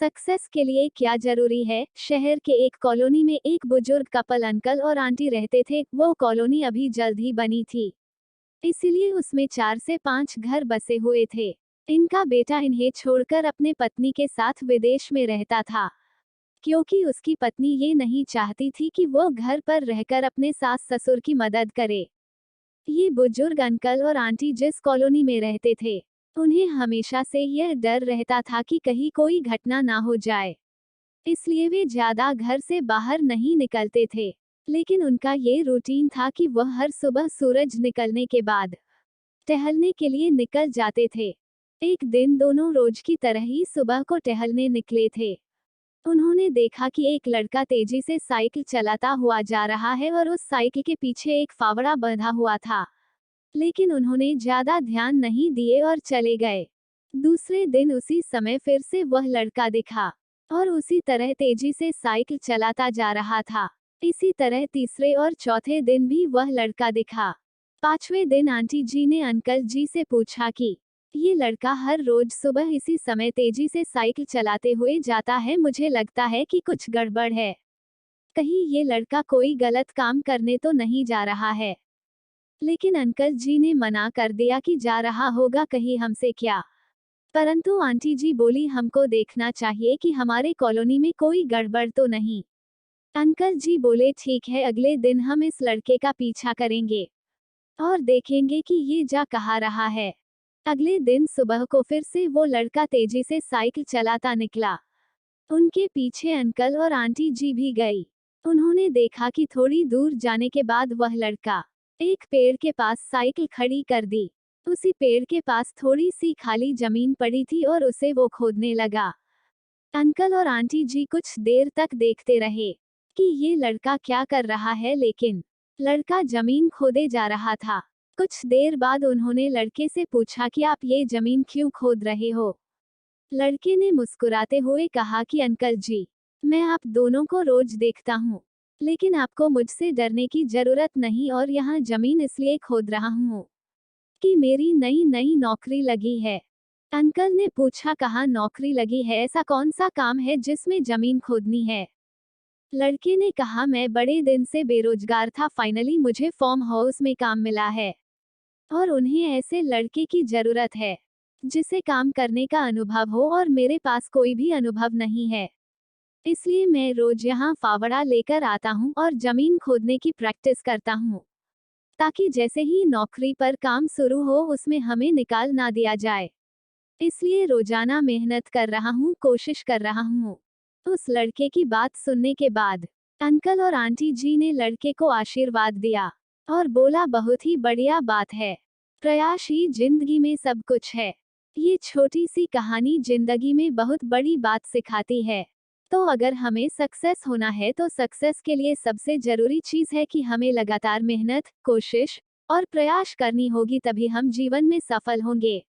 Success के लिए क्या जरूरी है। शहर के एक कॉलोनी में एक बुजुर्ग कपल अंकल और आंटी रहते थे। वो कॉलोनी अभी जल्द ही बनी थी, इसलिए उसमें 4 से 5 घर बसे हुए थे। इनका बेटा इन्हें छोड़कर अपने पत्नी के साथ विदेश में रहता था, क्योंकि उसकी पत्नी ये नहीं चाहती थी कि वो घर पर रहकर अपने सास ससुर की मदद करे। ये बुजुर्ग अंकल और आंटी जिस कॉलोनी में रहते थे, उन्हें हमेशा से यह डर रहता था कि कहीं कोई घटना ना हो जाए, इसलिए वे ज्यादा घर से बाहर नहीं निकलते थे। लेकिन उनका ये रूटीन था कि वह हर सुबह सूरज निकलने के बाद टहलने के लिए निकल जाते थे। एक दिन दोनों रोज की तरह ही सुबह को टहलने निकले थे। उन्होंने देखा कि एक लड़का तेजी से साइकिल चलाता हुआ जा रहा है और उस साइकिल के पीछे एक फावड़ा बंधा हुआ था। लेकिन उन्होंने ज्यादा ध्यान नहीं दिए और चले गए। दूसरे दिन उसी समय फिर से वह लड़का दिखा और उसी तरह तेजी से साइकिल चलाता जा रहा था। इसी तरह तीसरे और चौथे दिन भी वह लड़का दिखा। 5वें दिन आंटी जी ने अंकल जी से पूछा कि ये लड़का हर रोज सुबह इसी समय तेजी से साइकिल चलाते हुए जाता है, मुझे लगता है कि कुछ गड़बड़ है। कहीं ये लड़का कोई गलत काम करने तो नहीं जा रहा है। लेकिन अंकल जी ने मना कर दिया कि जा रहा होगा कहीं हमसे क्या। परंतु आंटी जी बोली, हमको देखना चाहिए कि हमारे कॉलोनी में कोई गड़बड़ तो नहीं। अंकल जी बोले, ठीक है, अगले दिन हम इस लड़के का पीछा करेंगे और देखेंगे कि ये जा कहाँ रहा है। अगले दिन सुबह को फिर से वो लड़का तेजी से साइकिल चलाता निकला। उनके पीछे अंकल और आंटी जी भी गई। उन्होंने देखा कि थोड़ी दूर जाने के बाद वह लड़का एक पेड़ के पास साइकिल खड़ी कर दी। उसी पेड़ के पास थोड़ी सी खाली जमीन पड़ी थी और उसे वो खोदने लगा। अंकल और आंटी जी कुछ देर तक देखते रहे कि ये लड़का क्या कर रहा है, लेकिन लड़का जमीन खोदे जा रहा था। कुछ देर बाद उन्होंने लड़के से पूछा कि आप ये जमीन क्यों खोद रहे हो। लड़के ने मुस्कुराते हुए कहा कि अंकल जी, मैं आप दोनों को रोज देखता हूँ, लेकिन आपको मुझसे डरने की जरूरत नहीं और यहाँ जमीन इसलिए खोद रहा हूँ कि मेरी नई नई नौकरी लगी है। अंकल ने पूछा, कहाँ नौकरी लगी है, ऐसा कौन सा काम है जिसमें जमीन खोदनी है। लड़के ने कहा, मैं बड़े दिन से बेरोजगार था, फाइनली मुझे फार्म हाउस में काम मिला है और उन्हें ऐसे लड़के की जरूरत है जिसे काम करने का अनुभव हो और मेरे पास कोई भी अनुभव नहीं है। इसलिए मैं रोज यहाँ फावड़ा लेकर आता हूँ और जमीन खोदने की प्रैक्टिस करता हूँ, ताकि जैसे ही नौकरी पर काम शुरू हो उसमें हमें निकाल ना दिया जाए। इसलिए रोजाना मेहनत कर रहा हूँ, कोशिश कर रहा हूँ। उस लड़के की बात सुनने के बाद अंकल और आंटी जी ने लड़के को आशीर्वाद दिया और बोला, बहुत ही बढ़िया बात है, प्रयास ही जिंदगी में सब कुछ है। ये छोटी सी कहानी जिंदगी में बहुत बड़ी बात सिखाती है। तो अगर हमें सक्सेस होना है तो सक्सेस के लिए सबसे जरूरी चीज है कि हमें लगातार मेहनत, कोशिश और प्रयास करनी होगी, तभी हम जीवन में सफल होंगे।